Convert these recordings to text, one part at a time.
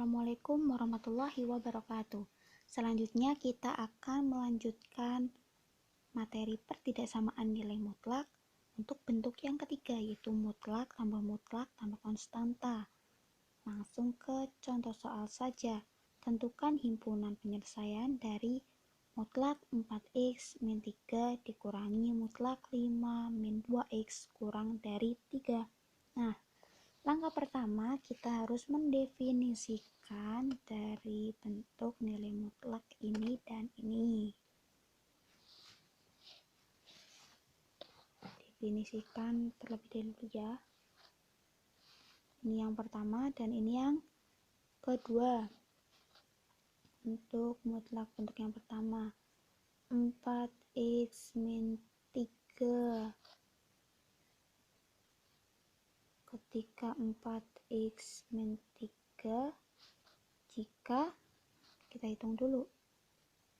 Assalamualaikum warahmatullahi wabarakatuh. Selanjutnya kita akan melanjutkan materi pertidaksamaan nilai mutlak untuk bentuk yang ketiga, yaitu mutlak tambah konstanta. Langsung ke contoh soal saja. Tentukan himpunan penyelesaian dari mutlak 4x min 3 dikurangi mutlak 5 min 2x kurang dari 3. Nah, langkah pertama, kita harus mendefinisikan dari bentuk nilai mutlak ini dan ini. Definisikan terlebih dahulu ya. Ini yang pertama dan ini yang kedua. Untuk mutlak bentuk yang pertama, 4x min 3. Ketika 4x min 3, jika kita hitung dulu,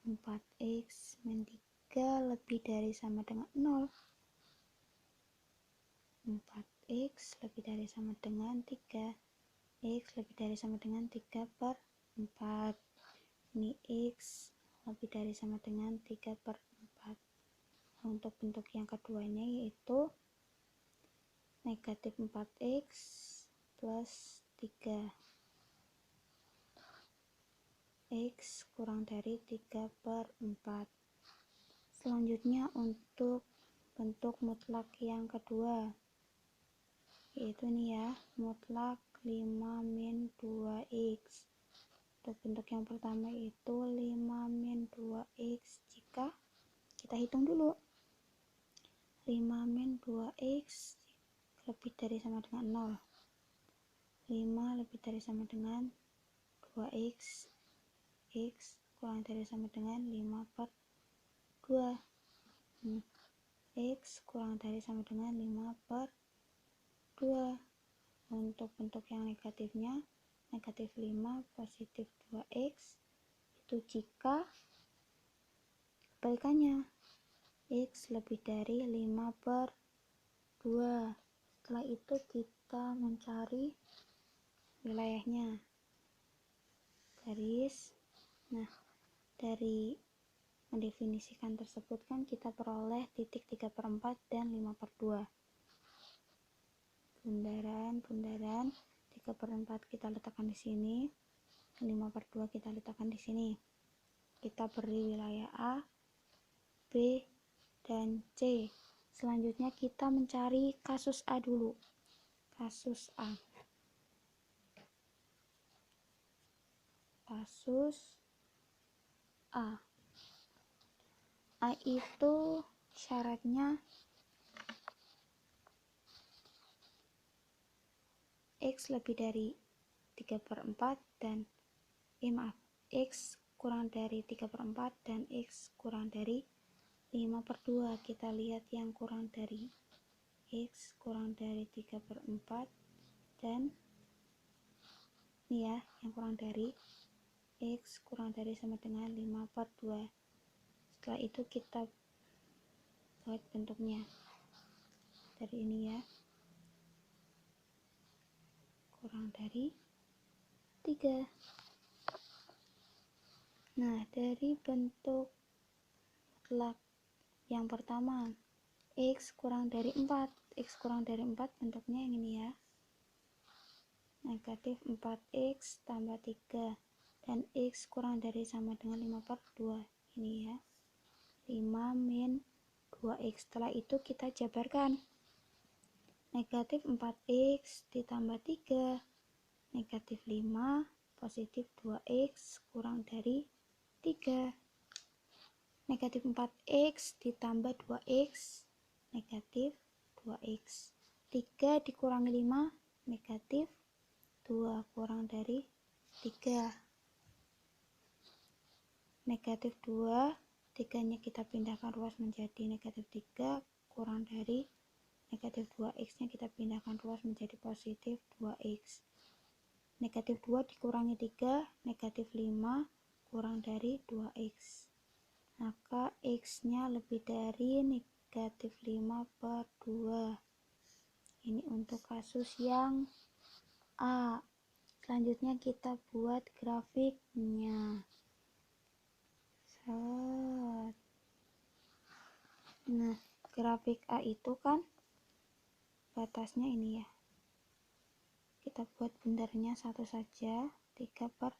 4x min 3 lebih dari sama dengan 0, 4x lebih dari sama dengan 3, x lebih dari sama dengan 3 per 4, ini x lebih dari sama dengan 3 per 4. Untuk bentuk yang keduanya yaitu negatif 4x plus 3, x kurang dari 3 per 4. Selanjutnya untuk bentuk mutlak yang kedua, yaitu ini ya, mutlak 5 min 2x. Untuk bentuk yang pertama itu 5 min 2x, jika kita hitung dulu, 5 min 2x lebih dari sama dengan 0, 5 lebih dari sama dengan 2x, x kurang dari sama dengan 5 per 2, x kurang dari sama dengan 5 per 2. Untuk bentuk yang negatifnya, negatif 5 positif 2x, itu jika kebalikannya, x lebih dari 5 per 2. Setelah itu kita mencari wilayahnya, garis. Nah, dari mendefinisikan tersebut kan kita peroleh titik 3 per 4 dan 5 per 2. Bundaran 3 per 4 kita letakkan di sini, 5 per 2 kita letakkan di sini. Kita beri wilayah A, B, dan C. Selanjutnya kita mencari kasus A dulu. Kasus A. Kasus A. A itu syaratnya x lebih dari 3 per 4 dan x kurang dari 3 per 4 dan x kurang dari 5 per 2. Kita lihat yang kurang dari, x kurang dari 3 per 4 dan ini ya, yang kurang dari x kurang dari sama dengan 5 per 2. Setelah itu kita buat bentuknya dari ini ya, kurang dari 3. Nah, dari bentuk mutlak yang pertama, x kurang dari 4. X kurang dari 4 bentuknya yang ini ya, negatif 4x tambah 3, dan x kurang dari sama dengan 5 per 2. Ini ya, 5 min 2x. Setelah itu kita jabarkan, negatif 4x ditambah 3, negatif 5 positif 2x kurang dari 3. Negatif 4x ditambah 2x, negatif 2x. 3 dikurangi 5, negatif 2 kurang dari 3. Negatif 2, 3-nya kita pindahkan ruas menjadi negatif 3, kurang dari negatif 2x-nya kita pindahkan ruas menjadi positif 2x. Negatif 2 dikurangi 3, negatif 5 kurang dari 2x. Maka x-nya lebih dari negatif 5 per 2. Ini untuk kasus yang A. Selanjutnya kita buat grafiknya. Nah, grafik A itu kan batasnya ini ya. Kita buat bundarnya satu saja, 3/4.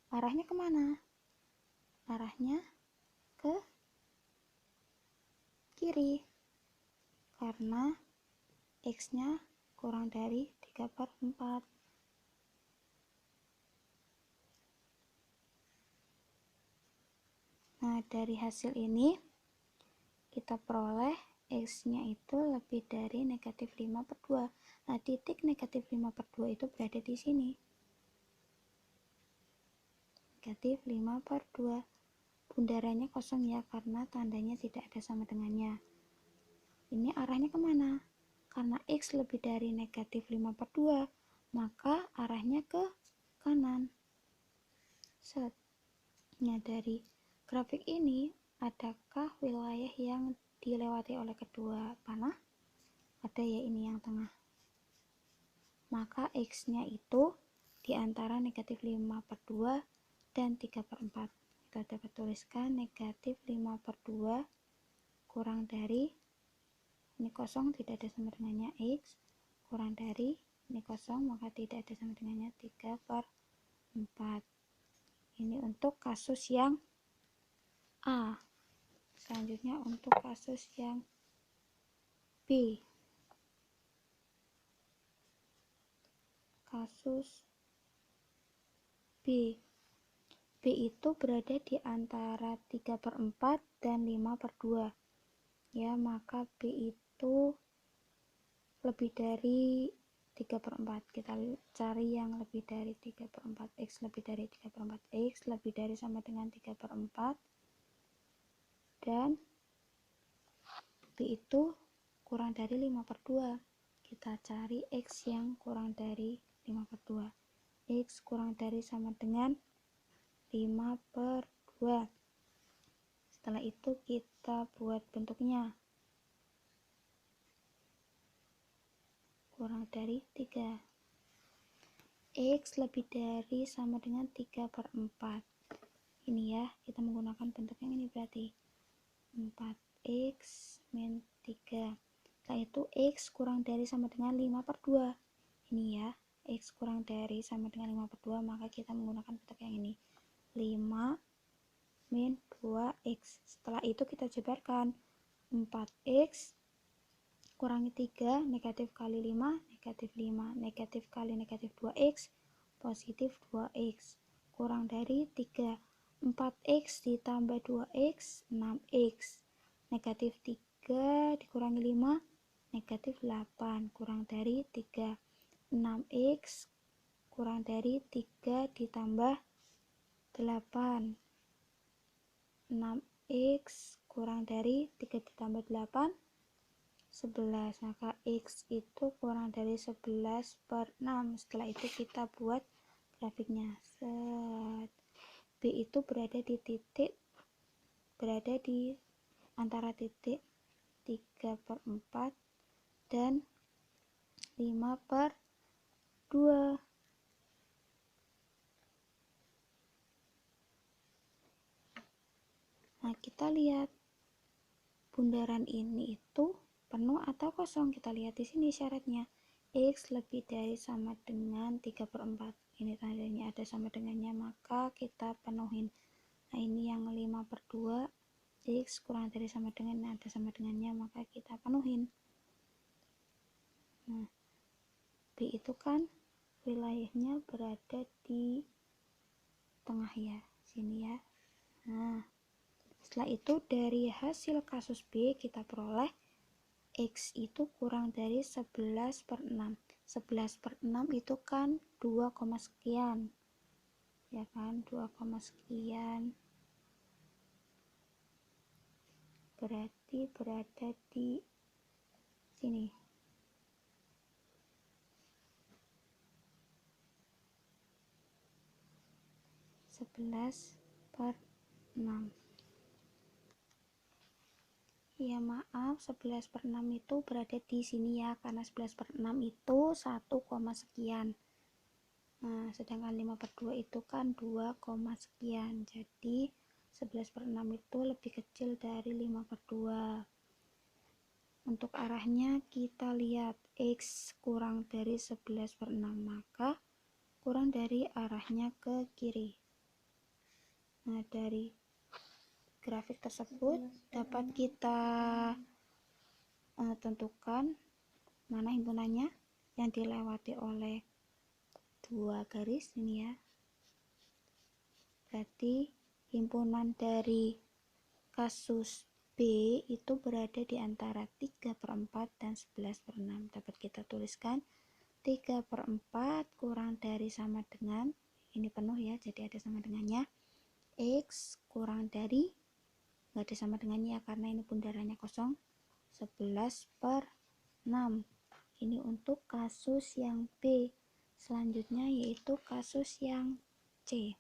Arahnya kemana? Arahnya ke kiri, karena X-nya kurang dari 3/4. Nah, dari hasil ini kita peroleh X-nya itu lebih dari negatif 5/2. Nah, titik negatif 5/2 itu berada di sini. Negatif 5/2. Bundarannya kosong ya, karena tandanya tidak ada sama dengannya. Ini arahnya kemana? Karena X lebih dari negatif 5/2, maka arahnya ke kanan. Set. Nah, dari grafik ini, adakah wilayah yang dilewati oleh kedua panah? Ada ya, ini yang tengah. Maka X-nya itu di antara negatif 5/2 dan 3/4. Kita dapat tuliskan negatif 5/2 kurang dari, ini kosong tidak ada sama dengannya, X kurang dari, ini kosong maka tidak ada sama dengannya, 3/4. Ini untuk kasus yang A. Selanjutnya untuk kasus yang B. Kasus B. B itu berada di antara 3/4 dan 5/2. Ya, maka B itu lebih dari 3/4. Kita cari yang lebih dari 3/4. X lebih dari 3/4. X lebih dari sama dengan 3/4. Dan B itu kurang dari 5/2. Kita cari X yang kurang dari 5/2. X kurang dari sama dengan 5/2. Setelah itu kita buat bentuknya. Kurang dari 3. X lebih dari sama dengan 3/4. Ini ya, kita menggunakan bentuk yang ini berarti 4x min 3. Setelah itu X kurang dari sama dengan 5/2. Ini ya, X kurang dari sama dengan 5/2, maka kita menggunakan bentuk yang ini, 5 min 2x. Setelah itu kita jabarkan, 4x kurangi 3, negatif kali 5, negatif 5, negatif kali negatif 2x, positif 2x, kurang dari 3. 4x ditambah 2x, 6x, negatif 3 dikurangi 5, negatif 8, kurang dari 3. 6x kurang dari 3 ditambah 8, 6x kurang dari 3 ditambah 8, 11. Maka X itu kurang dari 11/6. Setelah itu kita buat grafiknya. Set. B itu berada di antara titik 3/4 dan 5/2. Nah, kita lihat bundaran ini itu penuh atau kosong. Kita lihat di sini syaratnya, X lebih dari sama dengan 3/4. Ini tandanya ada sama dengannya, maka kita penuhin. Nah, ini yang 5/2, X kurang dari sama dengan, ada sama dengannya, maka kita penuhin. Nah, B itu kan wilayahnya berada di tengah ya, sini ya. Nah, setelah itu dari hasil kasus B kita peroleh X itu kurang dari 11/6. 11/6 itu kan 2, sekian. Ya kan, 2, sekian. Berarti berada di sini. (11/6). Ya maaf, 11/6 itu berada di sini ya, karena 11/6 itu 1, sekian. Nah, sedangkan 5/2 itu kan 2, sekian. Jadi 11/6 itu lebih kecil dari 5/2. Untuk arahnya kita lihat X kurang dari 11/6, maka kurang dari arahnya ke kiri. Nah, dari grafik tersebut dapat kita tentukan mana himpunannya yang dilewati oleh dua garis ini ya. Berarti himpunan dari kasus B itu berada di antara 3/4 dan 11/6. Dapat kita tuliskan 3/4 kurang dari sama dengan, ini penuh ya, jadi ada sama dengannya, X kurang dari, nggak ada sama dengannya ya karena ini bundarannya kosong, 11/6. Ini untuk kasus yang B. Selanjutnya yaitu kasus yang C.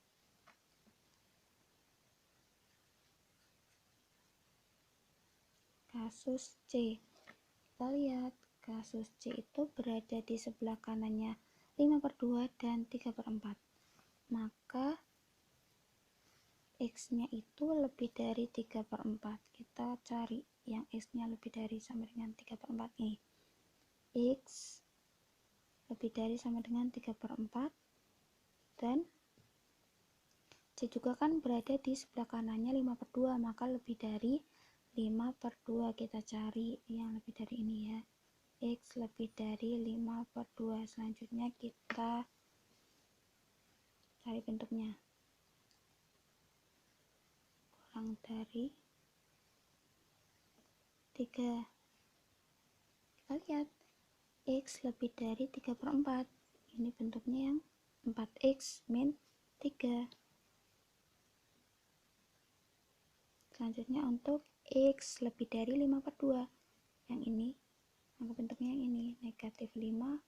Kasus C. Kita lihat kasus C itu berada di sebelah kanannya 5/2 dan 3/4. Maka X-nya itu lebih dari 3/4. Kita cari yang X-nya lebih dari sama dengan 3/4 nih. X lebih dari sama dengan 3/4 dan C juga kan berada di sebelah kanannya 5/2, maka lebih dari 5/2. Kita cari yang lebih dari ini ya. X lebih dari 5/2. Selanjutnya kita cari bentuknya. Kurang dari 3. Kita lihat X lebih dari 3/4. Ini bentuknya yang 4X min 3. Selanjutnya untuk X lebih dari 5/2. Yang ini, maka bentuknya yang ini, -5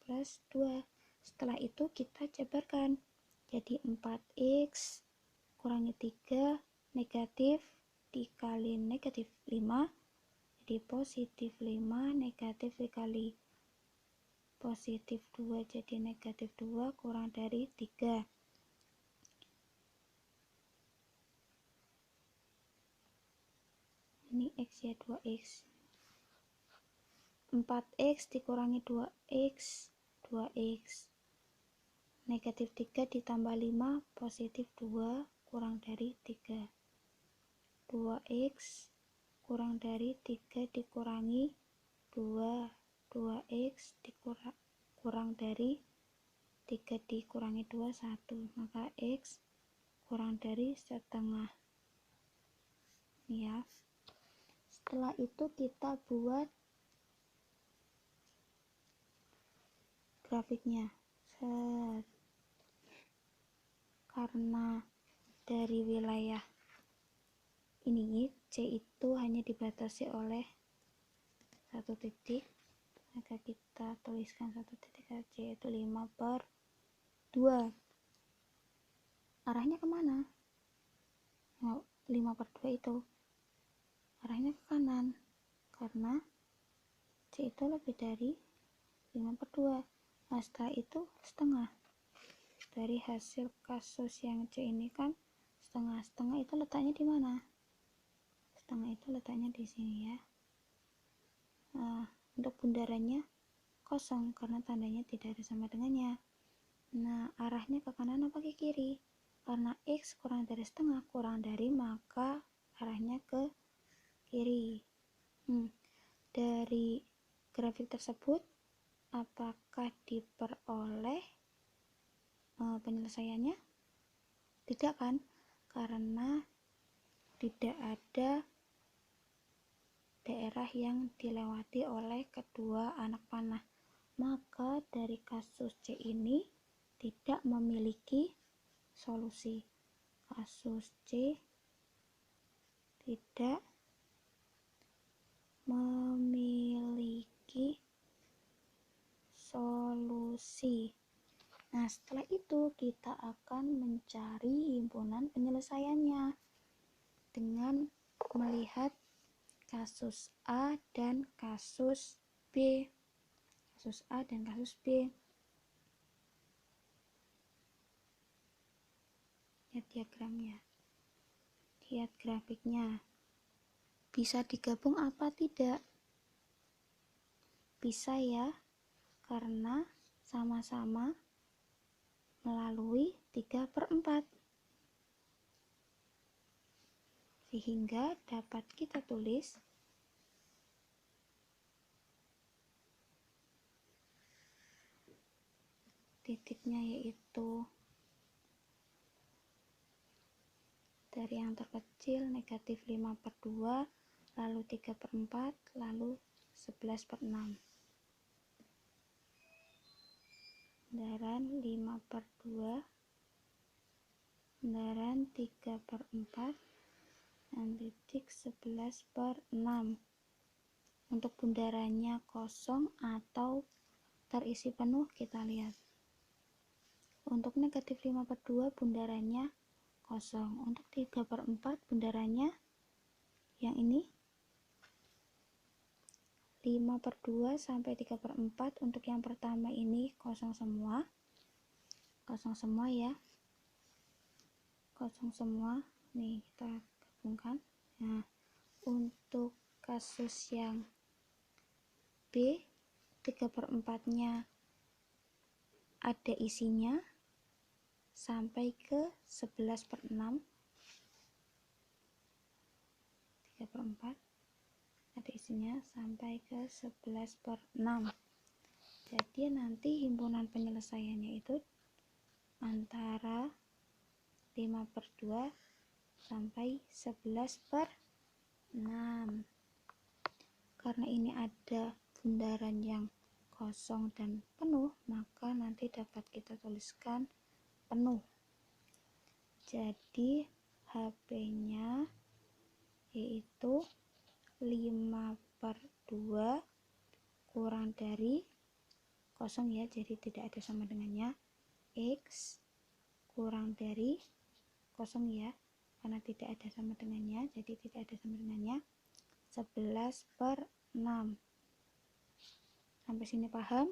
plus 2. Setelah itu kita jabarkan. Jadi 4X kurangi 3, negatif dikali -5, jadi +5, negatif dikali +2, jadi -2 kurang dari 3. Ini X ya, 2X. 4X dikurangi 2X, 2X. Negatif 3 ditambah 5, +2 kurang dari 3. 2X kurang dari 3 dikurangi 2, 2X kurang dari 3 dikurangi 2, 1. Maka X kurang dari setengah. Ya. Setelah itu kita buat grafiknya. Karena dari wilayah ini C itu hanya dibatasi oleh satu titik, maka kita tuliskan satu titik saja, yaitu 5/2. Arahnya kemana? 5/2 itu arahnya ke kanan karena C itu lebih dari 5/2. Nah, setelah itu setengah. Dari hasil kasus yang C ini kan setengah itu letaknya di mana? Setengah itu letaknya di sini ya. Nah, untuk bundarannya kosong karena tandanya tidak ada sama dengannya. Nah, arahnya ke kanan apa ke kiri? Karena X kurang dari setengah kurang dari, maka arahnya ke kiri. Dari grafik tersebut apakah diperoleh penyelesaiannya? Tidak kan? Karena tidak ada daerah yang dilewati oleh kedua anak panah. Maka dari kasus C ini tidak memiliki solusi. Kasus C tidak memiliki solusi. Nah, setelah itu kita akan mencari himpunan penyelesaiannya dengan melihat kasus A dan kasus B. Kasus A dan kasus B. Lihat diagramnya. Lihat grafiknya. Bisa digabung apa tidak? Bisa ya, karena sama-sama melalui 3/4. Sehingga dapat kita tulis titiknya yaitu dari yang terkecil negatif 5/2, lalu 3/4, lalu 11/6. Bundaran 5/2, bundaran 3/4, dan titik 11/6. Untuk bundarannya kosong atau terisi penuh kita lihat. Untuk negatif 5/2 bundarannya kosong. Untuk 3/4 bundarannya yang ini 5/2 sampai 3/4. Untuk yang pertama ini kosong semua. Kosong semua ya. Kosong semua. Nih kita gabungkan. Nah, untuk kasus yang B 3/4-nya ada isinya sampai ke 11/6. 3/4 ada isinya sampai ke 11/6. Jadi nanti himpunan penyelesaiannya itu antara 5/2 sampai 11/6. Karena ini ada bundaran yang kosong dan penuh, maka nanti dapat kita tuliskan penuh. Jadi HP-nya yaitu 5/2 kurang dari kosong ya, jadi tidak ada sama dengannya, X kurang dari kosong ya, karena tidak ada sama dengannya, jadi tidak ada sama dengannya, 11/6. Sampai sini paham?